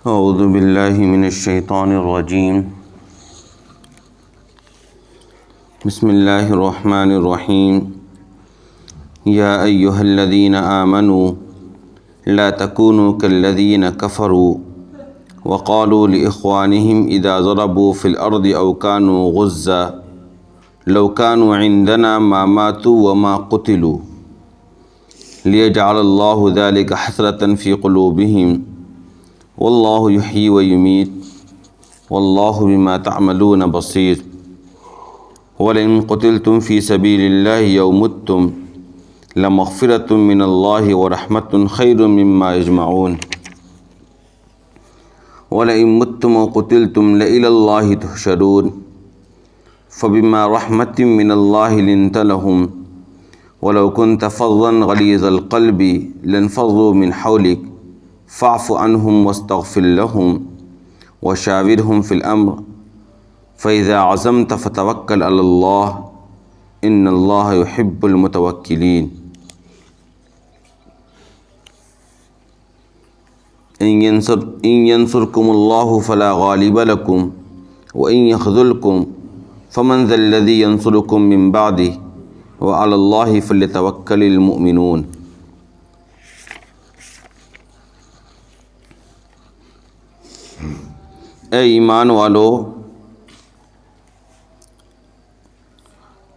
اعوذ باللہ من الشیطان الرجیم بسم اللہ الرحمن الرحیم یا ایہا الذین آمنوا لا تکونوا کالذین کفروا وقالوا لإخوانهم اذا ضربوا في الارض او كانوا غزا لو كانوا عندنا ما ماتوا وما قتلوا لیجعل اللہ ذلک حسرة فی قلوبہم واللہ یحیی ویمیت واللہ بما تعملون بصیر وَلَئِن قُتِلْتُمْ فِي سَبِيلِ اللَّهِ أَوْ مُتُّمْ لَمَغْفِرَةٌ مِّنَ اللَّهِ وَرَحْمَةٌ خَيْرٌ مِّمَّا يَجْمَعُونَ وَلَئِن مُتُّمْ وَقُتِلْتُمْ لَإِلَى اللَّهِ تُحْشَرُونَ فَبِمَا رَحْمَةٍ مِّنَ اللَّهِ لِنتَ لَهُمْ وَلَوْ كُنْتَ فَظًّا غَلِيظَ الْقَلْبِ لَانفَضُّوا مِنْ حَوْلِكَ فاعف عنهم واستغفر لهم وشاورهم في الأمر فإذا عزمت فتوكل على الله إن الله يحب المتوكلين إن ينصركم الله فلا غالب لكم وإن يخذلكم فمن ذا الذي ينصركم من بعده وعلى الله فليتوكل المؤمنون اے ایمان والو،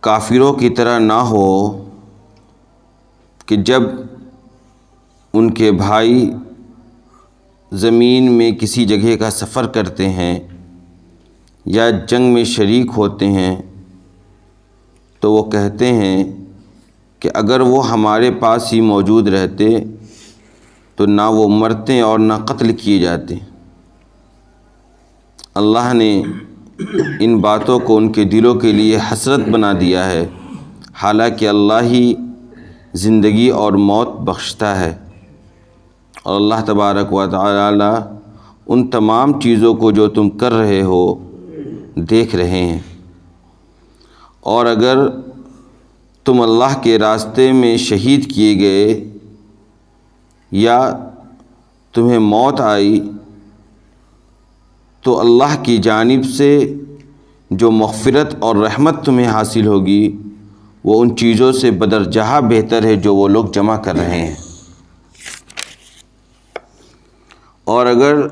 کافروں کی طرح نہ ہو کہ جب ان کے بھائی زمین میں کسی جگہ کا سفر کرتے ہیں یا جنگ میں شریک ہوتے ہیں تو وہ کہتے ہیں کہ اگر وہ ہمارے پاس ہی موجود رہتے تو نہ وہ مرتے اور نہ قتل کیے جاتے۔ اللہ نے ان باتوں کو ان کے دلوں کے لیے حسرت بنا دیا ہے، حالانکہ اللہ ہی زندگی اور موت بخشتا ہے، اور اللہ تبارک و تعالی ان تمام چیزوں کو جو تم کر رہے ہو دیکھ رہے ہیں۔ اور اگر تم اللہ کے راستے میں شہید کیے گئے یا تمہیں موت آئی تو اللہ کی جانب سے جو مغفرت اور رحمت تمہیں حاصل ہوگی وہ ان چیزوں سے بدرجہ بہتر ہے جو وہ لوگ جمع کر رہے ہیں۔ اور اگر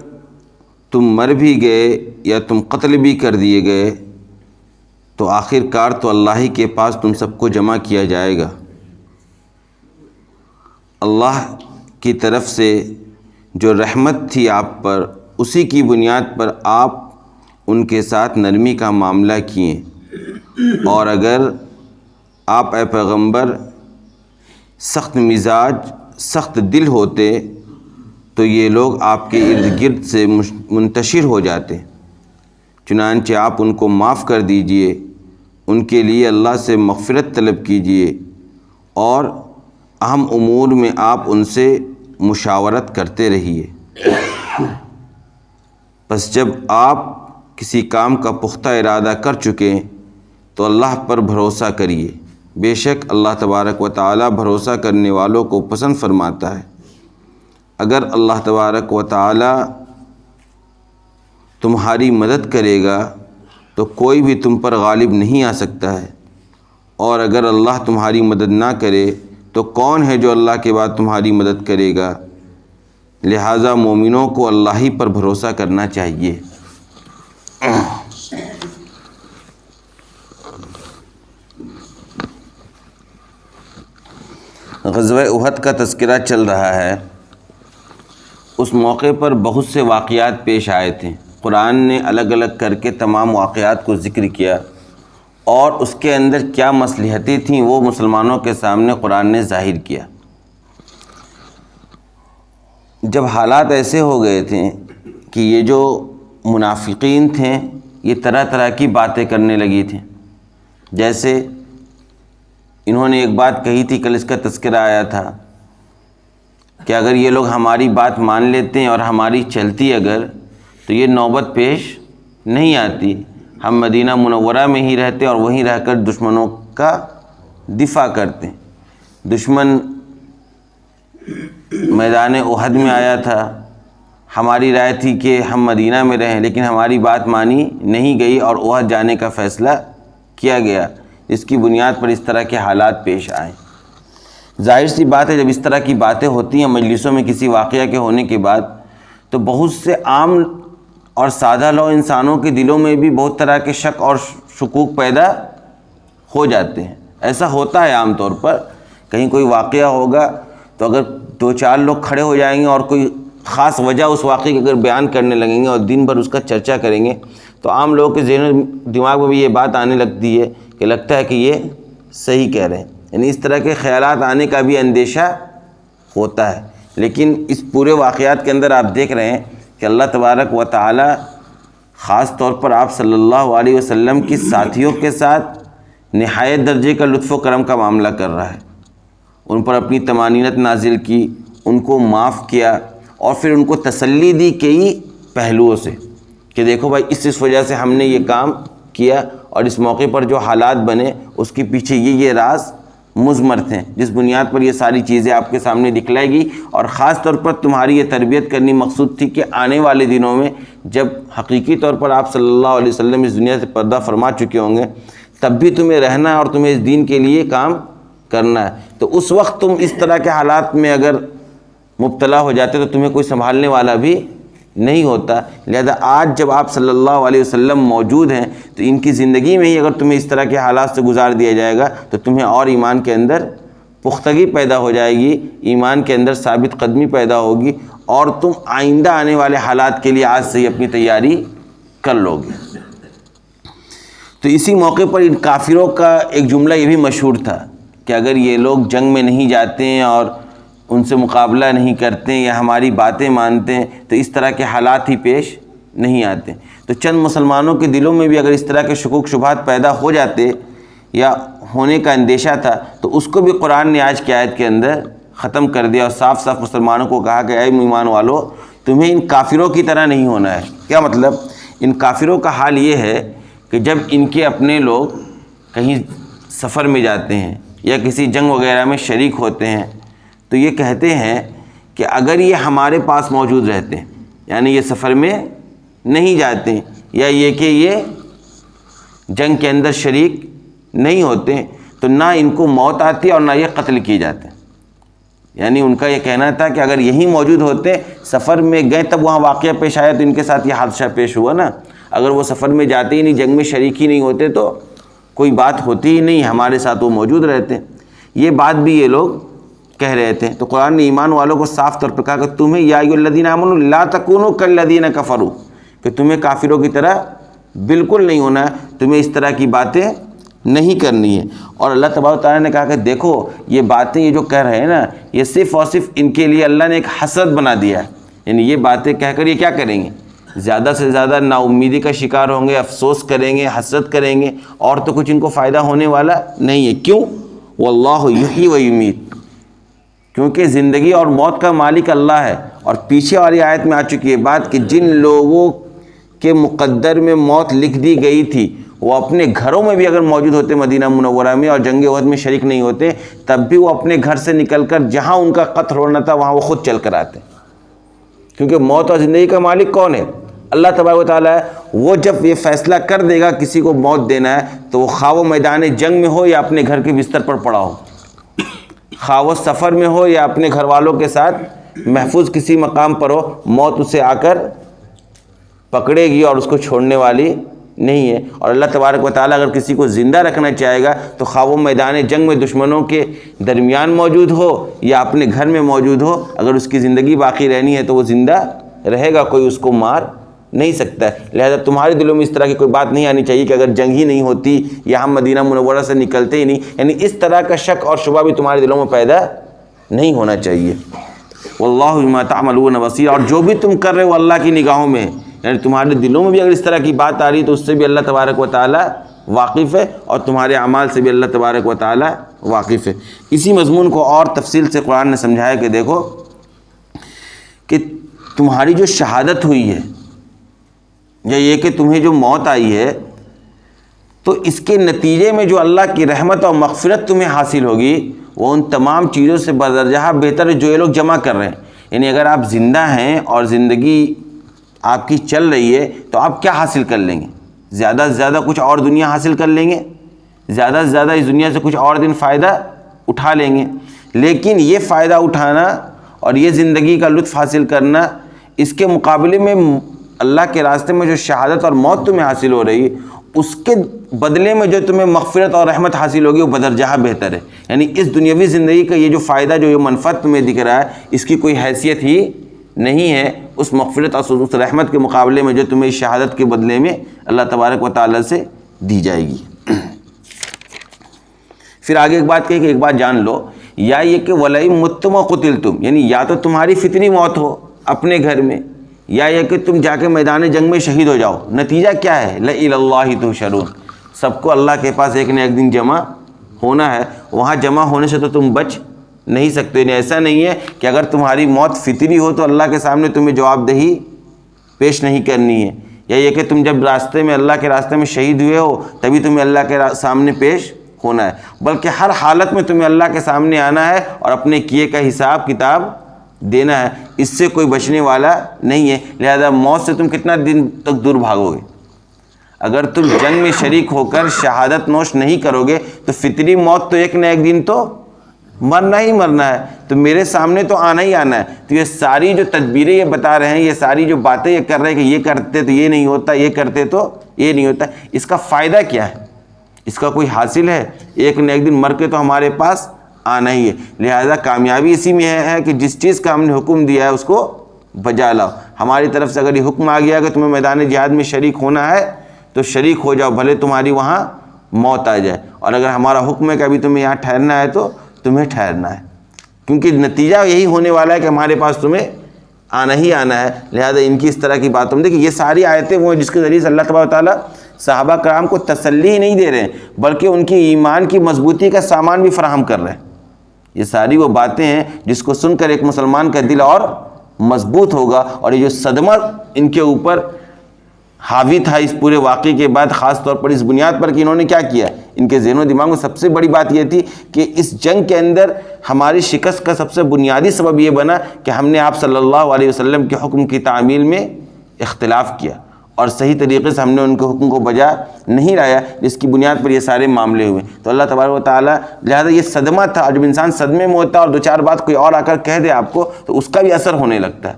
تم مر بھی گئے یا تم قتل بھی کر دیے گئے تو آخر کار تو اللہ ہی کے پاس تم سب کو جمع کیا جائے گا۔ اللہ کی طرف سے جو رحمت تھی آپ پر، اسی کی بنیاد پر آپ ان کے ساتھ نرمی کا معاملہ کیے، اور اگر آپ اے پیغمبر سخت مزاج سخت دل ہوتے تو یہ لوگ آپ کے ارد گرد سے منتشر ہو جاتے، چنانچہ آپ ان کو معاف کر دیجئے، ان کے لیے اللہ سے مغفرت طلب کیجئے، اور اہم امور میں آپ ان سے مشاورت کرتے رہیے۔ بس جب آپ کسی کام کا پختہ ارادہ کر چکے تو اللہ پر بھروسہ کریے، بے شک اللہ تبارک و تعالی بھروسہ کرنے والوں کو پسند فرماتا ہے۔ اگر اللہ تبارک و تعالی تمہاری مدد کرے گا تو کوئی بھی تم پر غالب نہیں آ سکتا ہے، اور اگر اللہ تمہاری مدد نہ کرے تو کون ہے جو اللہ کے بعد تمہاری مدد کرے گا؟ لہٰذا مومنوں کو اللہ ہی پر بھروسہ کرنا چاہیے۔ غزوہ احد کا تذکرہ چل رہا ہے۔ اس موقع پر بہت سے واقعات پیش آئے تھے، قرآن نے الگ الگ کر کے تمام واقعات کو ذکر کیا، اور اس کے اندر کیا مصلحتیں تھیں وہ مسلمانوں کے سامنے قرآن نے ظاہر کیا۔ جب حالات ایسے ہو گئے تھے کہ یہ جو منافقین تھے یہ طرح طرح کی باتیں کرنے لگی تھیں، جیسے انہوں نے ایک بات کہی تھی، کل اس کا تذکرہ آیا تھا کہ اگر یہ لوگ ہماری بات مان لیتے ہیں اور ہماری چلتی اگر تو یہ نوبت پیش نہیں آتی، ہم مدینہ منورہ میں ہی رہتے اور وہیں رہ کر دشمنوں کا دفاع کرتے۔ دشمن میدان احد میں آیا تھا، ہماری رائے تھی کہ ہم مدینہ میں رہیں، لیکن ہماری بات مانی نہیں گئی اور احد جانے کا فیصلہ کیا گیا، اس کی بنیاد پر اس طرح کے حالات پیش آئیں۔ ظاہر سی بات ہے جب اس طرح کی باتیں ہوتی ہیں مجلسوں میں کسی واقعہ کے ہونے کے بعد، تو بہت سے عام اور سادہ لو انسانوں کے دلوں میں بھی بہت طرح کے شک اور شکوک پیدا ہو جاتے ہیں۔ ایسا ہوتا ہے عام طور پر، کہیں کوئی واقعہ ہوگا تو اگر دو چار لوگ کھڑے ہو جائیں گے اور کوئی خاص وجہ اس واقعے کی اگر بیان کرنے لگیں گے اور دن بھر اس کا چرچا کریں گے، تو عام لوگوں کے ذہن و دماغ میں بھی یہ بات آنے لگتی ہے کہ لگتا ہے کہ یہ صحیح کہہ رہے ہیں، یعنی اس طرح کے خیالات آنے کا بھی اندیشہ ہوتا ہے۔ لیکن اس پورے واقعات کے اندر آپ دیکھ رہے ہیں کہ اللہ تبارک و تعالی خاص طور پر آپ صلی اللہ علیہ وسلم کی ساتھیوں کے ساتھ نہایت درجے کا لطف و کرم کا معاملہ کر رہا ہے، ان پر اپنی طمانینت نازل کی، ان کو معاف کیا اور پھر ان کو تسلی دی کئی پہلوؤں سے کہ دیکھو بھائی اس وجہ سے ہم نے یہ کام کیا اور اس موقع پر جو حالات بنے اس کے پیچھے یہ راز مضمر تھے، جس بنیاد پر یہ ساری چیزیں آپ کے سامنے دکھلائے گی، اور خاص طور پر تمہاری یہ تربیت کرنی مقصود تھی کہ آنے والے دنوں میں جب حقیقی طور پر آپ صلی اللہ علیہ وسلم اس دنیا سے پردہ فرما چکے ہوں گے، تب بھی تمہیں رہنا ہے اور تمہیں اس دین کے لیے کام کرنا ہے، تو اس وقت تم اس طرح کے حالات میں اگر مبتلا ہو جاتے تو تمہیں کوئی سنبھالنے والا بھی نہیں ہوتا۔ لہذا آج جب آپ صلی اللہ علیہ وسلم موجود ہیں تو ان کی زندگی میں ہی اگر تمہیں اس طرح کے حالات سے گزار دیا جائے گا تو تمہیں اور ایمان کے اندر پختگی پیدا ہو جائے گی، ایمان کے اندر ثابت قدمی پیدا ہوگی، اور تم آئندہ آنے والے حالات کے لیے آج سے ہی اپنی تیاری کر لو گے۔ تو اسی موقع پر ان کافروں کا ایک جملہ یہ بھی مشہور تھا کہ اگر یہ لوگ جنگ میں نہیں جاتے ہیں اور ان سے مقابلہ نہیں کرتے یا ہماری باتیں مانتے ہیں تو اس طرح کے حالات ہی پیش نہیں آتے۔ تو چند مسلمانوں کے دلوں میں بھی اگر اس طرح کے شکوک شبہات پیدا ہو جاتے یا ہونے کا اندیشہ تھا تو اس کو بھی قرآن نے آج کی آیت کے اندر ختم کر دیا اور صاف صاف مسلمانوں کو کہا کہ اے ایمان والو تمہیں ان کافروں کی طرح نہیں ہونا ہے۔ کیا مطلب؟ ان کافروں کا حال یہ ہے کہ جب ان کے اپنے لوگ کہیں سفر میں جاتے ہیں یا کسی جنگ وغیرہ میں شریک ہوتے ہیں تو یہ کہتے ہیں کہ اگر یہ ہمارے پاس موجود رہتے ہیں، یعنی یہ سفر میں نہیں جاتے یا یہ کہ یہ جنگ کے اندر شریک نہیں ہوتے تو نہ ان کو موت آتی اور نہ یہ قتل کیے جاتے ہیں۔ یعنی ان کا یہ کہنا تھا کہ اگر یہی موجود ہوتے، سفر میں گئے تب وہاں واقعہ پیش آیا تو ان کے ساتھ یہ حادثہ پیش ہوا نا، اگر وہ سفر میں جاتے ہی نہیں، جنگ میں شریک ہی نہیں ہوتے تو کوئی بات ہوتی ہی نہیں، ہمارے ساتھ وہ موجود رہتے۔ یہ بات بھی یہ لوگ کہہ رہے تھے۔ تو قرآن نے ایمان والوں کو صاف طور پر کہا کہ تمہیں یا ایھا الذین آمنوا لا تکونوا کالذین کفروا، کہ تمہیں کافروں کی طرح بالکل نہیں ہونا ہے، تمہیں اس طرح کی باتیں نہیں کرنی ہے۔ اور اللہ تبارک و تعالیٰ نے کہا کہ دیکھو یہ باتیں یہ جو کہہ رہے ہیں نا، یہ صرف اور صرف ان کے لیے اللہ نے ایک حسرت بنا دیا ہے، یعنی یہ باتیں کہہ کر یہ کیا کریں گے؟ زیادہ سے زیادہ نا امیدی کا شکار ہوں گے، افسوس کریں گے، حسرت کریں گے، اور تو کچھ ان کو فائدہ ہونے والا نہیں ہے۔ کیوں؟ واللہ یحیی و یمیت، کیونکہ زندگی اور موت کا مالک اللہ ہے۔ اور پیچھے والی آیت میں آ چکی ہے بات کہ جن لوگوں کے مقدر میں موت لکھ دی گئی تھی وہ اپنے گھروں میں بھی اگر موجود ہوتے مدینہ منورہ میں اور جنگ احد میں شریک نہیں ہوتے، تب بھی وہ اپنے گھر سے نکل کر جہاں ان کا قتل ہونا تھا وہاں وہ خود چل کر آتے، کیونکہ موت اور زندگی کا مالک کون ہے؟ اللہ تبارک و تعالیٰ ہے۔ وہ جب یہ فیصلہ کر دے گا کسی کو موت دینا ہے تو وہ خواہ وہ میدان جنگ میں ہو یا اپنے گھر کے بستر پر پڑا ہو، خواہ وہ سفر میں ہو یا اپنے گھر والوں کے ساتھ محفوظ کسی مقام پر ہو، موت اسے آ کر پکڑے گی اور اس کو چھوڑنے والی نہیں ہے۔ اور اللہ تبارک و تعالیٰ اگر کسی کو زندہ رکھنا چاہے گا تو خواہ وہ میدان جنگ میں دشمنوں کے درمیان موجود ہو یا اپنے گھر میں موجود ہو، اگر اس کی زندگی باقی رہنی ہے تو وہ زندہ رہے گا، کوئی اس کو مار نہیں سکتا ہے۔ لہذا تمہارے دلوں میں اس طرح کی کوئی بات نہیں آنی چاہیے کہ اگر جنگ ہی نہیں ہوتی یا ہم مدینہ منورہ سے نکلتے ہی نہیں، یعنی اس طرح کا شک اور شبہ بھی تمہارے دلوں میں پیدا نہیں ہونا چاہیے۔ واللہ بما تعملون بصیر، اور جو بھی تم کر رہے ہو اللہ کی نگاہوں میں، یعنی تمہارے دلوں میں بھی اگر اس طرح کی بات آ رہی تو اس سے بھی اللہ تبارک و تعالیٰ واقف ہے، اور تمہارے اعمال سے بھی اللہ تبارک و تعالیٰ واقف ہے۔ اسی مضمون کو اور تفصیل سے قرآن نے سمجھایا کہ دیکھو کہ تمہاری جو شہادت ہوئی ہے یا یہ کہ تمہیں جو موت آئی ہے تو اس کے نتیجے میں جو اللہ کی رحمت اور مغفرت تمہیں حاصل ہوگی وہ ان تمام چیزوں سے بدرجہ بہتر ہے جو یہ لوگ جمع کر رہے ہیں۔ یعنی اگر آپ زندہ ہیں اور زندگی آپ کی چل رہی ہے تو آپ کیا حاصل کر لیں گے؟ زیادہ سے زیادہ کچھ اور دنیا حاصل کر لیں گے، زیادہ سے زیادہ اس دنیا سے کچھ اور دن فائدہ اٹھا لیں گے، لیکن یہ فائدہ اٹھانا اور یہ زندگی کا لطف حاصل کرنا، اس کے مقابلے میں اللہ کے راستے میں جو شہادت اور موت تمہیں حاصل ہو رہی ہے اس کے بدلے میں جو تمہیں مغفرت اور رحمت حاصل ہوگی وہ بدرجہ بہتر ہے۔ یعنی اس دنیاوی زندگی کا یہ جو فائدہ، جو یہ منفعت تمہیں دکھ رہا ہے، اس کی کوئی حیثیت ہی نہیں ہے اس مغفرت اور اس رحمت کے مقابلے میں جو تمہیں اس شہادت کے بدلے میں اللہ تبارک و تعالیٰ سے دی جائے گی۔ پھر آگے ایک بات کہی کہ ایک بات جان لو، یا یہ کہ وَلَئِن مُتُّمْ وَقُتِلْتُمْ، یعنی یا تو تمہاری فطری موت ہو اپنے گھر میں، یا یہ کہ تم جا کے میدان جنگ میں شہید ہو جاؤ، نتیجہ کیا ہے؟ لَإِلَى اللَّهِ تُحْشَرُونَ، سب کو اللہ کے پاس ایک نہ ایک دن جمع ہونا ہے، وہاں جمع ہونے سے تو تم بچ نہیں سکتے۔ یعنی ایسا نہیں ہے کہ اگر تمہاری موت فطری ہو تو اللہ کے سامنے تمہیں جواب دہی پیش نہیں کرنی ہے، یا یہ کہ تم جب راستے میں اللہ کے راستے میں شہید ہوئے ہو تبھی تمہیں اللہ کے سامنے پیش ہونا ہے، بلکہ ہر حالت میں تمہیں اللہ کے سامنے آنا ہے اور اپنے کیے کا حساب کتاب دینا ہے، اس سے کوئی بچنے والا نہیں ہے۔ لہذا موت سے تم کتنا دن تک دور بھاگو گے؟ اگر تم جنگ میں شریک ہو کر شہادت نوش نہیں کرو گے تو فطری موت تو ایک نہ ایک دن تو مرنا ہی مرنا ہے، تو میرے سامنے تو آنا ہی آنا ہے۔ تو یہ ساری جو تدبیریں یہ بتا رہے ہیں، یہ ساری جو باتیں یہ کر رہے ہیں کہ یہ کرتے تو یہ نہیں ہوتا، یہ کرتے تو یہ نہیں ہوتا، اس کا فائدہ کیا ہے؟ اس کا کوئی حاصل ہے؟ ایک نہ ایک دن مر کے تو ہمارے پاس آنا ہی ہے۔ لہذا کامیابی اسی میں ہے کہ جس چیز کا ہم نے حکم دیا ہے اس کو بجا لاؤ۔ ہماری طرف سے اگر یہ حکم آ گیا کہ تمہیں میدان جہاد میں شریک ہونا ہے تو شریک ہو جاؤ، بھلے تمہاری وہاں موت آ جائے، اور اگر ہمارا حکم ہے کہ ابھی تمہیں یہاں ٹھہرنا ہے تو تمہیں ٹھہرنا ہے، کیونکہ نتیجہ یہی ہونے والا ہے کہ ہمارے پاس تمہیں آنا ہی آنا ہے۔ لہذا ان کی اس طرح کی باتوں میں دیکھیں، یہ ساری آیتیں وہ ہیں جس کے ذریعے سے اللہ تبارک و تعالیٰ صحابہ کرام کو تسلی ہی نہیں دے رہے ہیں بلکہ ان کی ایمان کی مضبوطی کا سامان بھی فراہم کر رہے ہیں۔ یہ ساری وہ باتیں ہیں جس کو سن کر ایک مسلمان کا دل اور مضبوط ہوگا، اور یہ جو صدمہ ان کے اوپر حاوی تھا اس پورے واقعے کے بعد، خاص طور پر اس بنیاد پر کہ انہوں نے کیا کیا، ان کے ذہن و دماغ میں سب سے بڑی بات یہ تھی کہ اس جنگ کے اندر ہماری شکست کا سب سے بنیادی سبب یہ بنا کہ ہم نے آپ صلی اللہ علیہ وسلم کے حکم کی تعمیل میں اختلاف کیا اور صحیح طریقے سے ہم نے ان کے حکم کو بجا نہیں لایا، جس کی بنیاد پر یہ سارے معاملے ہوئے۔ تو اللہ تبارک و تعالیٰ، لہذا یہ صدمہ تھا، جب انسان صدمے میں ہوتا ہے اور دو چار بات کوئی اور آ کر کہہ دے آپ کو تو اس کا بھی اثر ہونے لگتا ہے۔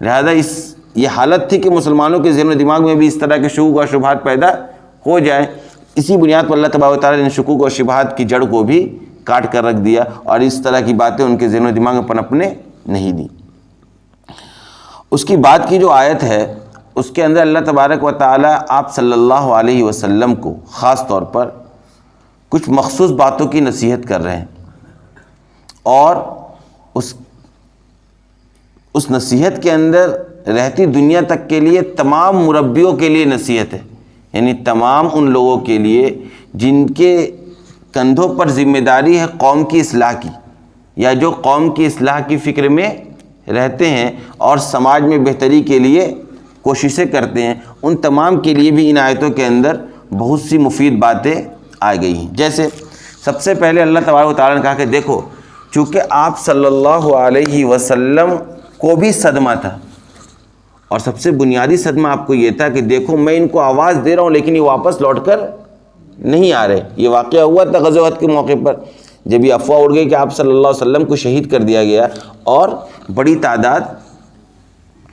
لہذا یہ حالت تھی کہ مسلمانوں کے ذہن و دماغ میں بھی اس طرح کے شکوک اور شبہات پیدا ہو جائیں۔ اسی بنیاد پر اللہ تبارک و تعالیٰ نے شکوک اور شبہات کی جڑ کو بھی کاٹ کر رکھ دیا اور اس طرح کی باتیں ان کے ذہن و دماغ میں پنپنے نہیں دی۔ اس کی بعد کی جو آیت ہے اس کے اندر اللہ تبارک و تعالیٰ آپ صلی اللہ علیہ وسلم کو خاص طور پر کچھ مخصوص باتوں کی نصیحت کر رہے ہیں، اور اس نصیحت کے اندر رہتی دنیا تک کے لیے تمام مربیوں کے لیے نصیحت ہے، یعنی تمام ان لوگوں کے لیے جن کے کندھوں پر ذمہ داری ہے قوم کی اصلاح کی، یا جو قوم کی اصلاح کی فکر میں رہتے ہیں اور سماج میں بہتری کے لیے کوششیں کرتے ہیں، ان تمام کے لیے بھی ان آیتوں کے اندر بہت سی مفید باتیں آ گئی ہیں۔ جیسے سب سے پہلے اللہ تبارک و تعالیٰ نے کہا کہ دیکھو، چونکہ آپ صلی اللہ علیہ وسلم کو بھی صدمہ تھا، اور سب سے بنیادی صدمہ آپ کو یہ تھا کہ دیکھو میں ان کو آواز دے رہا ہوں لیکن یہ واپس لوٹ کر نہیں آ رہے۔ یہ واقعہ ہوا تھا غزوہ احد کے موقع پر، جب یہ افواہ اڑ گئی کہ آپ صلی اللہ علیہ وسلم کو شہید کر دیا گیا اور بڑی تعداد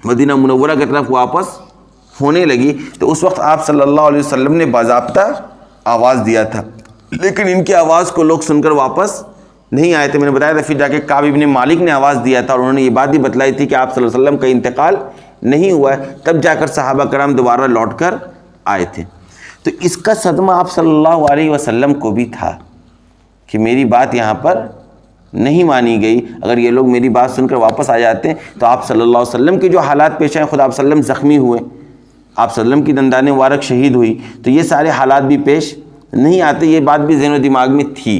مدینہ منورہ کی طرف واپس ہونے لگی، تو اس وقت آپ صلی اللہ علیہ وسلم نے باضابطہ آواز دیا تھا، لیکن ان کی آواز کو لوگ سن کر واپس نہیں آئے تھے۔ میں نے بتایا تھا پھر جا کے کعب ابن مالک نے آواز دیا تھا اور انہوں نے یہ بات بھی بتلائی تھی کہ آپ صلی اللہ علیہ وسلم کا انتقال نہیں ہوا ہے، تب جا کر صحابہ کرام دوبارہ لوٹ کر آئے تھے۔ تو اس کا صدمہ آپ صلی اللہ علیہ وسلم کو بھی تھا کہ میری بات یہاں پر نہیں مانی گئی، اگر یہ لوگ میری بات سن کر واپس آ جاتے ہیں تو آپ صلی اللہ علیہ وسلم کے جو حالات پیش آئے، خود آپ صلی اللہ علیہ وسلم زخمی ہوئے، آپ صلی اللہ علیہ وسلم کی دندان مبارک شہید ہوئی، تو یہ سارے حالات بھی پیش نہیں آتے، یہ بات بھی ذہن و دماغ میں تھی۔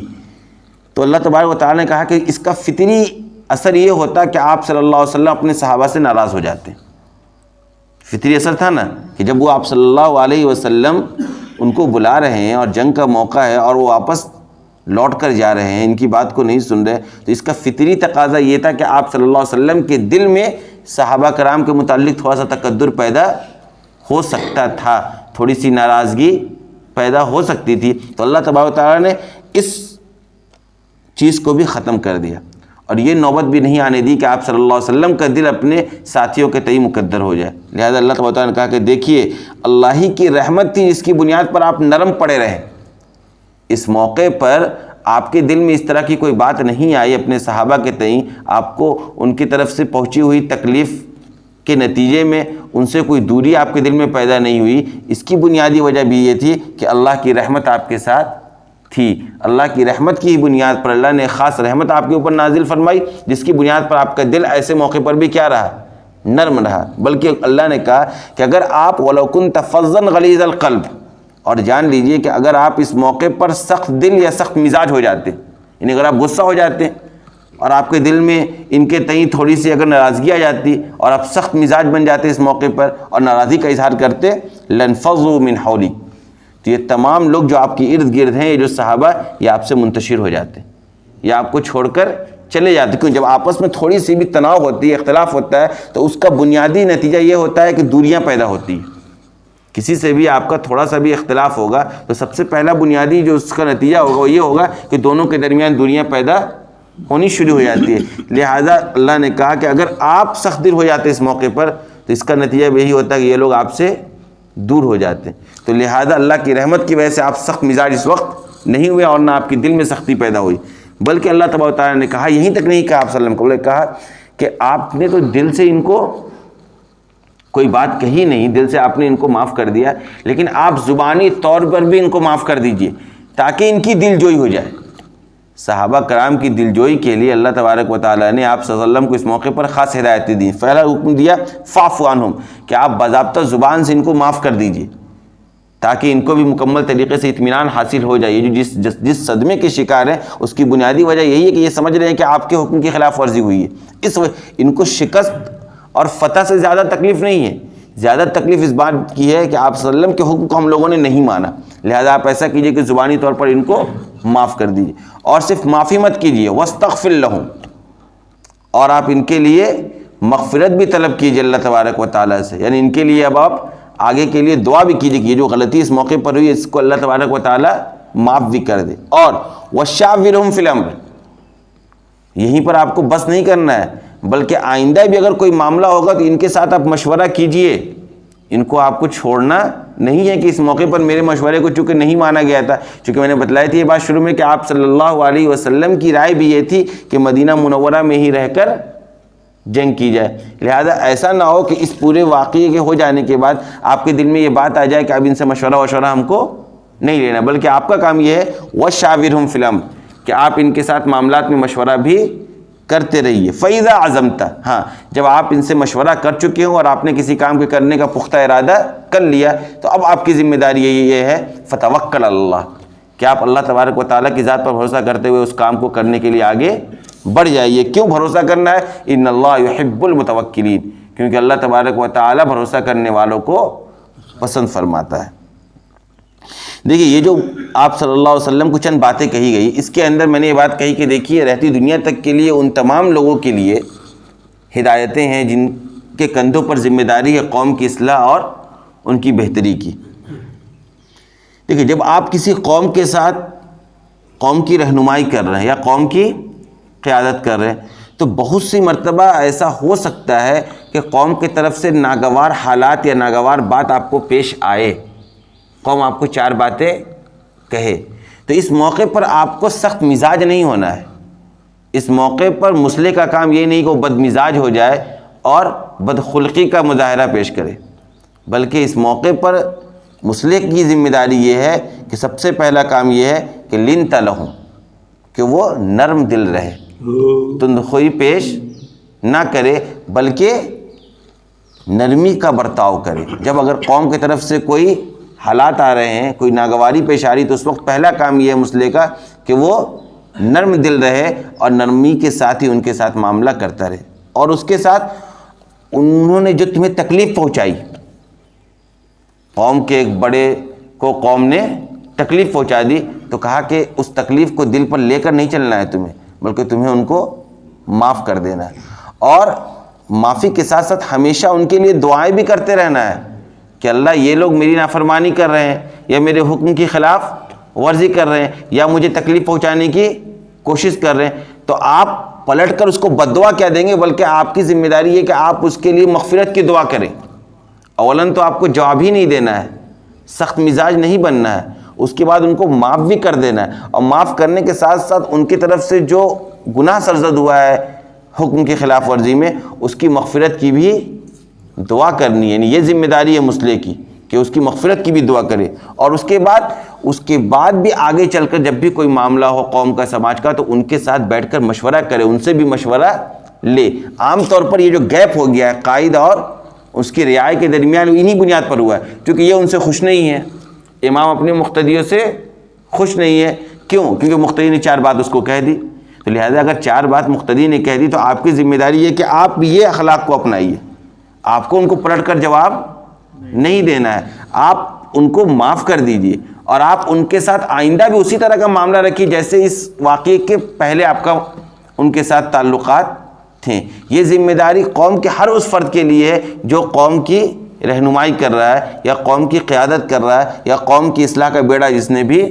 تو اللہ تبارک و تعالیٰ نے کہا کہ اس کا فطری اثر یہ ہوتا کہ آپ صلی اللہ علیہ وسلم اپنے صحابہ سے ناراض ہو جاتے۔ فطری اثر تھا نا کہ جب وہ آپ صلی اللہ علیہ وسلم ان کو بلا رہے ہیں اور جنگ کا موقع ہے اور وہ واپس لوٹ کر جا رہے ہیں، ان کی بات کو نہیں سن رہے، تو اس کا فطری تقاضا یہ تھا کہ آپ صلی اللہ علیہ وسلم کے دل میں صحابہ کرام کے متعلق تھوڑا سا تقدر پیدا ہو سکتا تھا، تھوڑی سی ناراضگی پیدا ہو سکتی تھی، تو اللہ تبارک و تعالیٰ نے اس چیز کو بھی ختم کر دیا، اور یہ نوبت بھی نہیں آنے دی کہ آپ صلی اللہ علیہ وسلم کا دل اپنے ساتھیوں کے تئیں مقدر ہو جائے۔ لہذا اللہ تبارک و تعالیٰ نے کہا کہ دیکھیے اللہ ہی کی رحمت تھی جس کی بنیاد پر آپ نرم پڑے رہے، اس موقع پر آپ کے دل میں اس طرح کی کوئی بات نہیں آئی اپنے صحابہ کے تئیں، آپ کو ان کی طرف سے پہنچی ہوئی تکلیف کے نتیجے میں ان سے کوئی دوری آپ کے دل میں پیدا نہیں ہوئی۔ اس کی بنیادی وجہ بھی یہ تھی کہ اللہ کی رحمت آپ کے ساتھ تھی، اللہ کی رحمت کی بنیاد پر اللہ نے خاص رحمت آپ کے اوپر نازل فرمائی، جس کی بنیاد پر آپ کا دل ایسے موقع پر بھی کیا رہا؟ نرم رہا۔ بلکہ اللہ نے کہا کہ اگر آپ وَلَوْ كُنْتَ فَظًّا غَلِيظَ الْقَلْبِ، اور جان لیجئے کہ اگر آپ اس موقع پر سخت دل یا سخت مزاج ہو جاتے، یعنی اگر آپ غصہ ہو جاتے اور آپ کے دل میں ان کے تئیں تھوڑی سی اگر ناراضگی آ جاتی اور آپ سخت مزاج بن جاتے اس موقع پر اور ناراضی کا اظہار کرتے، لَانْفَضُّوا مِنْ حَوْلِكَ، تو یہ تمام لوگ جو آپ کی ارد گرد ہیں، یہ جو صحابہ، یہ آپ سے منتشر ہو جاتے، یا آپ کو چھوڑ کر چلے جاتے۔ کیوں؟ جب آپس میں تھوڑی سی بھی تناؤ ہوتی ہے، اختلاف ہوتا ہے، تو اس کا بنیادی نتیجہ یہ ہوتا ہے کہ دوریاں پیدا ہوتی ہیں۔ کسی سے بھی آپ کا تھوڑا سا بھی اختلاف ہوگا تو سب سے پہلا بنیادی جو اس کا نتیجہ ہوگا وہ یہ ہوگا کہ دونوں کے درمیان دوریاں پیدا ہونی شروع ہو جاتی ہے۔ لہٰذا اللہ نے کہا کہ اگر آپ سخت دل ہو جاتے اس موقع پر تو اس کا نتیجہ یہی ہوتا ہے کہ یہ لوگ آپ سے دور ہو جاتے ہیں۔ تو لہٰذا اللہ کی رحمت کی وجہ سے آپ سخت مزاج اس وقت نہیں ہوئے اور نہ آپ کے دل میں سختی پیدا ہوئی، بلکہ اللہ تبارک و تعالیٰ نے کہا، یہیں تک نہیں کہا آپ صلی اللہ علیہ وسلم کو، کہا کہ آپ نے تو دل سے ان کو کوئی بات کہی نہیں، دل سے آپ نے ان کو معاف کر دیا، لیکن آپ زبانی طور پر بھی ان کو معاف کر دیجئے تاکہ ان کی دل جوئی ہو جائے۔ صحابہ کرام کی دل جوئی کے لیے اللہ تبارک و تعالیٰ نے آپ صلی اللہ علیہ وسلم کو اس موقع پر خاص ہدایتیں دیں۔ پہلا حکم دیا فاعف عنہم، کہ آپ باضابطہ زبان سے ان کو معاف کر دیجئے تاکہ ان کو بھی مکمل طریقے سے اطمینان حاصل ہو جائے۔ یہ جو جس صدمے کے شکار ہیں اس کی بنیادی وجہ یہی ہے کہ یہ سمجھ رہے ہیں کہ آپ کے حکم کی خلاف ورزی ہوئی ہے، اس ان کو شکست اور فتح سے زیادہ تکلیف نہیں ہے، زیادہ تکلیف اس بات کی ہے کہ آپ صلی اللہ علیہ وسلم کے حکم کو ہم لوگوں نے نہیں مانا۔ لہذا آپ ایسا کیجئے کہ زبانی طور پر ان کو معاف کر دیجئے، اور صرف معافی مت کیجئے، واستغفر لہم، اور آپ ان کے لیے مغفرت بھی طلب کیجئے اللہ تبارک و تعالیٰ سے، یعنی ان کے لیے اب آپ آگے کے لیے دعا بھی کیجئے کہ یہ جو غلطی اس موقع پر ہوئی اس کو اللہ تبارک و تعالیٰ معاف بھی کر دے۔ اور وشاورہم فی الامر، یہیں پر آپ کو بس نہیں کرنا ہے بلکہ آئندہ بھی اگر کوئی معاملہ ہوگا تو ان کے ساتھ آپ مشورہ کیجئے، ان کو آپ کو چھوڑنا نہیں ہے کہ اس موقع پر میرے مشورے کو چونکہ نہیں مانا گیا تھا، چونکہ میں نے بتلائی تھی یہ بات شروع میں کہ آپ صلی اللہ علیہ وسلم کی رائے بھی یہ تھی کہ مدینہ منورہ میں ہی رہ کر جنگ کی جائے۔ لہذا ایسا نہ ہو کہ اس پورے واقعے کے ہو جانے کے بعد آپ کے دل میں یہ بات آ جائے کہ اب ان سے مشورہ ہم کو نہیں لینا، بلکہ آپ کا کام یہ ہے وشاورہم فی الامر، کہ آپ ان کے ساتھ معاملات میں مشورہ بھی کرتے رہیے۔ فَإِذَا عَزَمْتَ، ہاں جب آپ ان سے مشورہ کر چکے ہوں اور آپ نے کسی کام کے کرنے کا پختہ ارادہ کر لیا تو اب آپ کی ذمہ داری یہ ہے فَتَوَكَّلْ عَلَى اللَّهِ، کہ آپ اللہ تبارک و تعالیٰ کی ذات پر بھروسہ کرتے ہوئے اس کام کو کرنے کے لیے آگے بڑھ جائیے۔ کیوں بھروسہ کرنا ہے؟ ان اللہ یحب المتوکلین، کیونکہ اللہ تبارک و تعالیٰ بھروسہ کرنے والوں کو پسند فرماتا ہے۔ دیکھیے یہ جو آپ صلی اللہ علیہ وسلم کو چند باتیں کہی گئی، اس کے اندر میں نے یہ بات کہی کہ دیکھیے رہتی دنیا تک کے لیے ان تمام لوگوں کے لیے ہدایتیں ہیں جن کے کندھوں پر ذمہ داری ہے قوم کی اصلاح اور ان کی بہتری کی۔ دیکھیے جب آپ کسی قوم کے ساتھ قوم کی رہنمائی کر رہے ہیں یا قوم کی قیادت کر رہے ہیں تو بہت سی مرتبہ ایسا ہو سکتا ہے کہ قوم کی طرف سے ناگوار حالات یا ناگوار بات آپ کو پیش آئے، قوم آپ کو چار باتیں کہے، تو اس موقع پر آپ کو سخت مزاج نہیں ہونا ہے۔ اس موقع پر مسلح کا کام یہ نہیں کہ وہ بد مزاج ہو جائے اور بدخلقی کا مظاہرہ پیش کرے، بلکہ اس موقع پر مسلح کی ذمہ داری یہ ہے کہ سب سے پہلا کام یہ ہے کہ لنت لہم، کہ وہ نرم دل رہے، تندخوئی پیش نہ کرے بلکہ نرمی کا برتاؤ کرے۔ جب اگر قوم کی طرف سے کوئی حالات آ رہے ہیں، کوئی ناگواری پیش آ رہی، تو اس وقت پہلا کام یہ ہے مسلح کا کہ وہ نرم دل رہے اور نرمی کے ساتھ ہی ان کے ساتھ معاملہ کرتا رہے، اور اس کے ساتھ انہوں نے جو تمہیں تکلیف پہنچائی، قوم کے ایک بڑے کو قوم نے تکلیف پہنچا دی تو کہا کہ اس تکلیف کو دل پر لے کر نہیں چلنا ہے تمہیں، بلکہ تمہیں ان کو معاف کر دینا ہے، اور معافی کے ساتھ ساتھ ہمیشہ ان کے لیے دعائیں بھی کرتے رہنا ہے کہ اللہ یہ لوگ میری نافرمانی کر رہے ہیں یا میرے حکم کی خلاف ورزی کر رہے ہیں یا مجھے تکلیف پہنچانے کی کوشش کر رہے ہیں، تو آپ پلٹ کر اس کو بد دعا کیا دیں گے، بلکہ آپ کی ذمہ داری ہے کہ آپ اس کے لیے مغفرت کی دعا کریں۔ اولاً تو آپ کو جواب ہی نہیں دینا ہے، سخت مزاج نہیں بننا ہے، اس کے بعد ان کو معاف بھی کر دینا ہے، اور معاف کرنے کے ساتھ ساتھ ان کی طرف سے جو گناہ سرزد ہوا ہے حکم کی خلاف ورزی میں، اس کی مغفرت کی بھی دعا کرنی ہے، یعنی یہ ذمہ داری ہے مسلح کی کہ اس کی مغفرت کی بھی دعا کرے، اور اس کے بعد بھی آگے چل کر جب بھی کوئی معاملہ ہو قوم کا سماج کا تو ان کے ساتھ بیٹھ کر مشورہ کرے، ان سے بھی مشورہ لے۔ عام طور پر یہ جو گیپ ہو گیا ہے قائد اور اس کی رعایا کے درمیان، انہی بنیاد پر ہوا ہے، کیونکہ یہ ان سے خوش نہیں ہے، امام اپنے مقتدیوں سے خوش نہیں ہے۔ کیوں؟ کیونکہ مقتدی نے 4 بات اس کو کہہ دی، تو لہذا اگر 4 بات مقتدی نے کہہ دی تو آپ کی ذمہ داری ہے کہ آپ یہ اخلاق کو اپنائیے، آپ کو ان کو پلٹ کر جواب نہیں دینا ہے، آپ ان کو معاف کر دیجئے، اور آپ ان کے ساتھ آئندہ بھی اسی طرح کا معاملہ رکھیے جیسے اس واقعے کے پہلے آپ کا ان کے ساتھ تعلقات تھے۔ یہ ذمہ داری قوم کے ہر اس فرد کے لیے ہے جو قوم کی رہنمائی کر رہا ہے یا قوم کی قیادت کر رہا ہے یا قوم کی اصلاح کا بیڑا جس نے بھی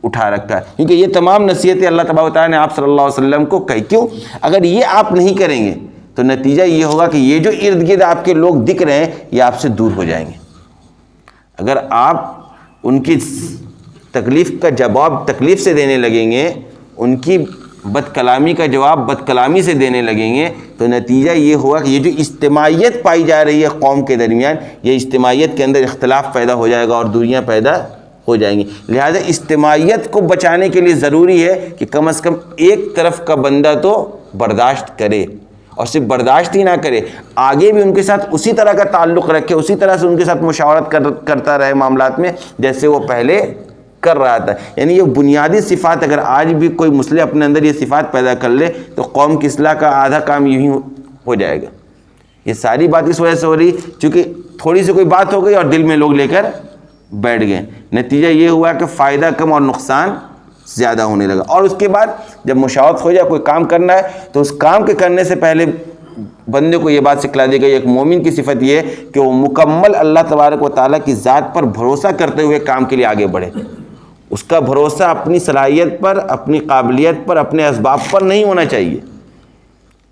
اٹھا رکھا ہے، کیونکہ یہ تمام نصیحتیں اللہ تبارک و تعالیٰ نے آپ صلی اللہ علیہ وسلم کو کہی۔ کیوں؟ اگر یہ آپ نہیں کریں گے تو نتیجہ یہ ہوگا کہ یہ جو ارد گرد آپ کے لوگ دکھ رہے ہیں یہ آپ سے دور ہو جائیں گے۔ اگر آپ ان کی تکلیف کا جواب تکلیف سے دینے لگیں گے، ان کی بد کلامی کا جواب بد کلامی سے دینے لگیں گے، تو نتیجہ یہ ہوگا کہ یہ جو اجتماعیت پائی جا رہی ہے قوم کے درمیان، یہ اجتماعیت کے اندر اختلاف پیدا ہو جائے گا اور دوریاں پیدا ہو جائیں گی۔ لہذا اجتماعیت کو بچانے کے لیے ضروری ہے کہ کم از کم ایک طرف کا بندہ تو برداشت کرے، اور صرف برداشت ہی نہ کرے، آگے بھی ان کے ساتھ اسی طرح کا تعلق رکھے، اسی طرح سے ان کے ساتھ مشاورت کرتا رہے معاملات میں جیسے وہ پہلے کر رہا تھا۔ یعنی یہ بنیادی صفات اگر آج بھی کوئی مسلم اپنے اندر یہ صفات پیدا کر لے تو قوم کی اصلاح کا آدھا کام یوں ہی ہو جائے گا۔ یہ ساری بات اس وجہ سے ہو رہی چونکہ تھوڑی سی کوئی بات ہو گئی اور دل میں لوگ لے کر بیٹھ گئے، نتیجہ یہ ہوا کہ فائدہ کم اور نقصان زیادہ ہونے لگا۔ اور اس کے بعد جب مشاورت ہو جائے کوئی کام کرنا ہے تو اس کام کے کرنے سے پہلے بندے کو یہ بات سکھلا دی گئی، ایک مومن کی صفت یہ ہے کہ وہ مکمل اللہ تبارک و تعالیٰ کی ذات پر بھروسہ کرتے ہوئے کام کے لیے آگے بڑھے۔ اس کا بھروسہ اپنی صلاحیت پر، اپنی قابلیت پر، اپنے اسباب پر نہیں ہونا چاہیے،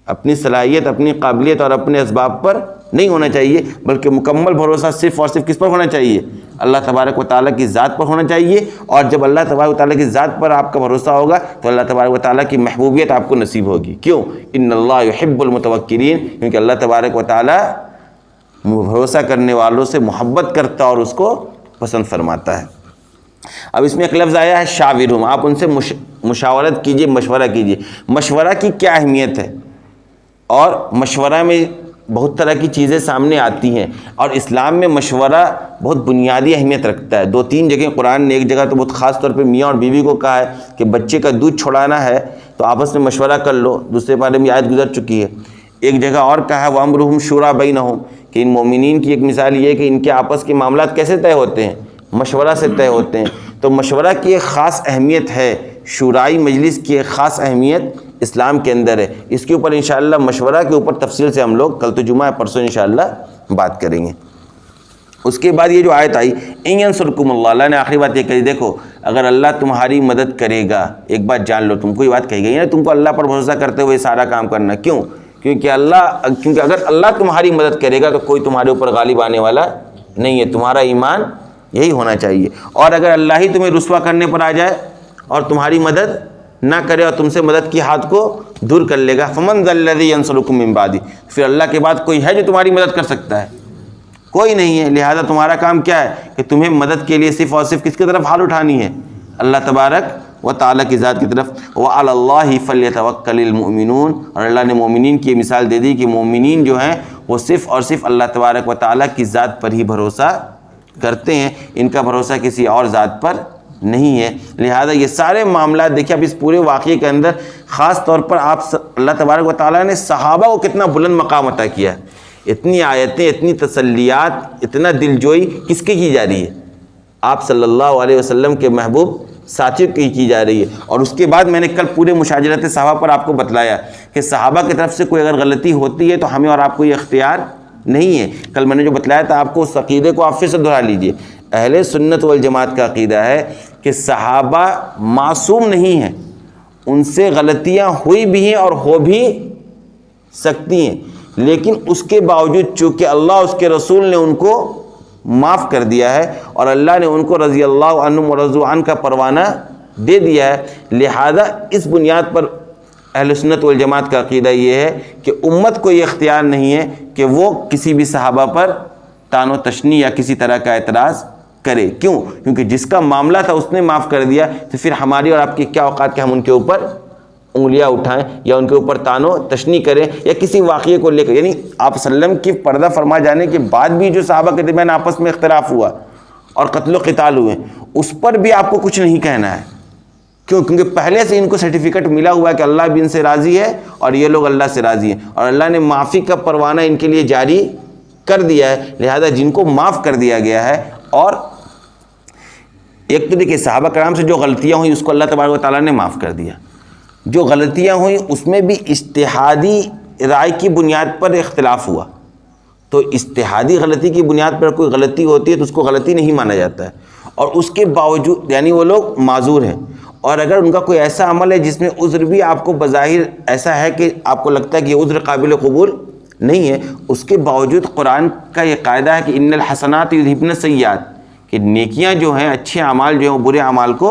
اپنی صلاحیت، اپنی قابلیت اور اپنے اسباب پر نہیں ہونا چاہیے، بلکہ مکمل بھروسہ صرف اور صرف کس پر ہونا چاہیے؟ اللہ تبارک و تعالیٰ کی ذات پر ہونا چاہیے۔ اور جب اللہ تبارک و تعالیٰ کی ذات پر آپ کا بھروسہ ہوگا تو اللہ تبارک و تعالیٰ کی محبوبیت آپ کو نصیب ہوگی۔ کیوں؟ ان اللہ یحب المتوکلین، کیونکہ اللہ تبارک و تعالیٰ بھروسہ کرنے والوں سے محبت کرتا اور اس کو پسند فرماتا ہے۔ اب اس میں ایک لفظ آیا ہے شاورہم، آپ ان سے مشاورت کیجئے، مشورہ کیجئے۔ مشورہ کی کیا اہمیت ہے؟ اور مشورہ میں بہت طرح کی چیزیں سامنے آتی ہیں، اور اسلام میں مشورہ بہت بنیادی اہمیت رکھتا ہے۔ 2-3 جگہ قرآن نے، ایک جگہ تو بہت خاص طور پہ میاں اور بیوی کو کہا ہے کہ بچے کا دودھ چھڑانا ہے تو آپس میں مشورہ کر لو، دوسرے پارے میں آیت گزر چکی ہے۔ ایک جگہ اور کہا ہے وَأَمْرُهُمْ شُورَىٰ بَيْنَهُمْ، کہ ان مومنین کی ایک مثال یہ ہے کہ ان کے آپس کے معاملات کیسے طے ہوتے ہیں؟ مشورہ سے طے ہوتے ہیں۔ تو مشورہ کی ایک خاص اہمیت ہے، شورائی مجلس کی ایک خاص اہمیت اسلام کے اندر ہے۔ اس کے اوپر انشاءاللہ مشورہ کے اوپر تفصیل سے ہم لوگ کل تو جمعہ ہے، پرسوں انشاءاللہ بات کریں گے۔ اس کے بعد یہ جو آیت آئی ان ینصرکم اللہ، اللہ نے آخری بات یہ کہی، دیکھو اگر اللہ تمہاری مدد کرے گا، ایک بات جان لو، تم کو یہ بات کہی گئی ہے نا، تم کو اللہ پر بھروسہ کرتے ہوئے سارا کام کرنا۔ کیوں؟ کیونکہ اگر اللہ تمہاری مدد کرے گا تو کوئی تمہارے اوپر غالب آنے والا نہیں ہے، تمہارا ایمان یہی ہونا چاہیے۔ اور اگر اللہ ہی تمہیں رسوا کرنے پر آ جائے اور تمہاری مدد نہ کرے اور تم سے مدد کی ہاتھ کو دور کر لے گا، فمن ذا الذی ینصرکم من بعدہ، پھر اللہ کے بعد کوئی ہے جو تمہاری مدد کر سکتا ہے؟ کوئی نہیں ہے۔ لہذا تمہارا کام کیا ہے کہ تمہیں مدد کے لیے صرف اور صرف کس کی طرف حال اٹھانی ہے؟ اللہ تبارک و تعالیٰ کی ذات کی طرف۔ وعلی اللہ فلیتوکل المؤمنون، اور اللہ نے مومنین کی مثال دے دی کہ مومنین جو ہیں وہ صرف اور صرف اللہ تبارک و تعالیٰ کی ذات پر ہی بھروسہ کرتے ہیں، ان کا بھروسہ کسی اور ذات پر نہیں ہے۔ لہذا یہ سارے معاملات دیکھیں، اب اس پورے واقعے کے اندر خاص طور پر اللہ تبارک و تعالیٰ نے صحابہ کو کتنا بلند مقام عطا کیا ہے۔ اتنی آیتیں، اتنی تسلیات، اتنا دلجوئی کس کی جا رہی ہے؟ آپ صلی اللہ علیہ وسلم کے محبوب ساتھیوں کی جا رہی ہے۔ اور اس کے بعد میں نے کل پورے مشاجرت صحابہ پر آپ کو بتلایا کہ صحابہ کی طرف سے کوئی اگر غلطی ہوتی ہے تو ہمیں اور آپ کو یہ اختیار نہیں ہے۔ کل میں نے جو بتلایا تھا آپ کو، اس عقیدے کو آپ پھر سے دہرا لیجئے۔ اہل سنت والجماعت کا عقیدہ ہے کہ صحابہ معصوم نہیں ہیں، ان سے غلطیاں ہوئی بھی ہیں اور ہو بھی سکتی ہیں، لیکن اس کے باوجود چونکہ اللہ اس کے رسول نے ان کو معاف کر دیا ہے اور اللہ نے ان کو رضی اللہ عنہم ورضوا عنہ کا پروانہ دے دیا ہے، لہذا اس بنیاد پر اہل سنت والجماعت کا عقیدہ یہ ہے کہ امت کو یہ اختیار نہیں ہے کہ وہ کسی بھی صحابہ پر طعن و تشنیع یا کسی طرح کا اعتراض کرے۔ کیوں؟ کیونکہ جس کا معاملہ تھا اس نے معاف کر دیا، تو پھر ہماری اور آپ کی کیا اوقات کہ ہم ان کے اوپر انگلیاں اٹھائیں یا ان کے اوپر طعن و تشنیع کریں یا کسی واقعے کو لے کر۔ یعنی آپ وسلم کی پردہ فرما جانے کے بعد بھی جو صحابہ کے درمیان آپس میں اختلاف ہوا اور قتل و قتال ہوئے، اس پر بھی آپ کو کچھ نہیں کہنا ہے۔ کیوں؟ کیونکہ پہلے سے ان کو سرٹیفکیٹ ملا ہوا ہے کہ اللہ بھی ان سے راضی ہے اور یہ لوگ اللہ سے راضی ہیں، اور اللہ نے معافی کا پروانہ ان کے لیے جاری کر دیا ہے، لہذا جن کو معاف کر دیا گیا ہے۔ اور ایک تو دیکھیے صحابہ کرام سے جو غلطیاں ہوئیں اس کو اللہ تبارک و تعالیٰ نے معاف کر دیا، جو غلطیاں ہوئیں اس میں بھی اجتہادی رائے کی بنیاد پر اختلاف ہوا، تو اجتہادی غلطی کی بنیاد پر کوئی غلطی ہوتی ہے تو اس کو غلطی نہیں مانا جاتا ہے، اور اس کے باوجود یعنی وہ لوگ معذور ہیں۔ اور اگر ان کا کوئی ایسا عمل ہے جس میں عذر بھی آپ کو بظاہر ایسا ہے کہ آپ کو لگتا ہے کہ یہ عذر قابل قبول نہیں ہے، اس کے باوجود قرآن کا یہ قاعدہ ہے کہ ان الحسنات یذہبن السیئات، کہ نیکیاں جو ہیں، اچھے اعمال جو ہیں وہ برے اعمال کو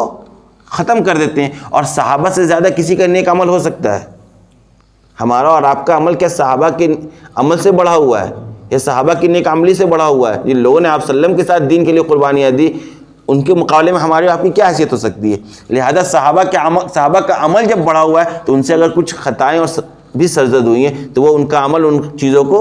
ختم کر دیتے ہیں۔ اور صحابہ سے زیادہ کسی کا نیک عمل ہو سکتا ہے؟ ہمارا اور آپ کا عمل کیا صحابہ کے عمل سے بڑھا ہوا ہے یا صحابہ کی نیک عملی سے بڑھا ہوا ہے؟ جن لوگوں نے آپ صلی اللہ علیہ وسلم کے ساتھ دین کے لیے قربانیاں دی، ان کے مقابلے میں ہماری آپ کی کیا حیثیت ہو سکتی ہے؟ لہذا صحابہ کا عمل جب بڑھا ہوا ہے تو ان سے اگر کچھ خطائیں اور بھی سرزد ہوئی ہیں تو وہ ان کا عمل ان چیزوں کو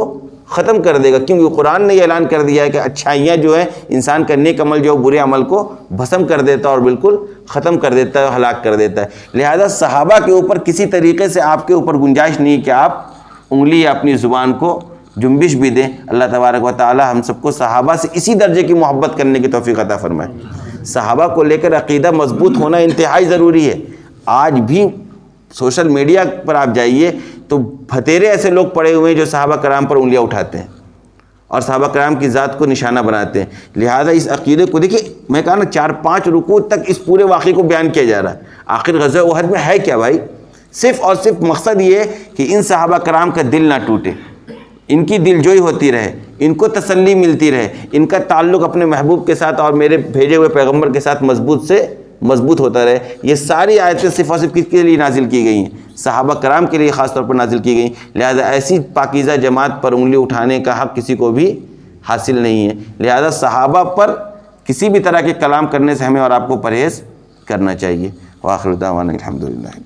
ختم کر دے گا، کیونکہ قرآن نے یہ اعلان کر دیا ہے کہ اچھائیاں جو ہیں انسان کا نیک عمل جو برے عمل کو بھسم کر دیتا ہے اور بالکل ختم کر دیتا ہے، ہلاک کر دیتا ہے۔ لہذا صحابہ کے اوپر کسی طریقے سے آپ کے اوپر گنجائش نہیں کہ آپ انگلی یا اپنی زبان کو جنبش بھی دیں۔ اللہ تبارک و تعالی ہم سب کو صحابہ سے اسی درجے کی محبت کرنے کی توفیق عطا فرمائے۔ صحابہ کو لے کر عقیدہ مضبوط ہونا انتہائی ضروری ہے۔ آج بھی سوشل میڈیا پر آپ جائیے تو بھتیرے ایسے لوگ پڑے ہوئے ہیں جو صحابہ کرام پر انگلیاں اٹھاتے ہیں اور صحابہ کرام کی ذات کو نشانہ بناتے ہیں۔ لہذا اس عقیدے کو دیکھیے، میں کہا نا 4-5 رکوع تک اس پورے واقعے کو بیان کیا جا رہا ہے۔ آخر غزوہ احد میں ہے کیا بھائی؟ صرف اور صرف مقصد یہ ہے کہ ان صحابہ کرام کا دل نہ ٹوٹے، ان کی دل جوئی ہوتی رہے، ان کو تسلی ملتی رہے، ان کا تعلق اپنے محبوب کے ساتھ اور میرے بھیجے ہوئے پیغمبر کے ساتھ مضبوط سے مضبوط ہوتا رہے۔ یہ ساری آیتیں صرف اور صرف کس کے لیے نازل کی گئی ہیں؟ صحابہ کرام کے لیے خاص طور پر نازل کی گئی۔ لہذا ایسی پاکیزہ جماعت پر انگلی اٹھانے کا حق کسی کو بھی حاصل نہیں ہے۔ لہذا صحابہ پر کسی بھی طرح کے کلام کرنے سے ہمیں اور آپ کو پرہیز کرنا چاہیے۔ وآخر دعوانا الحمدللہ۔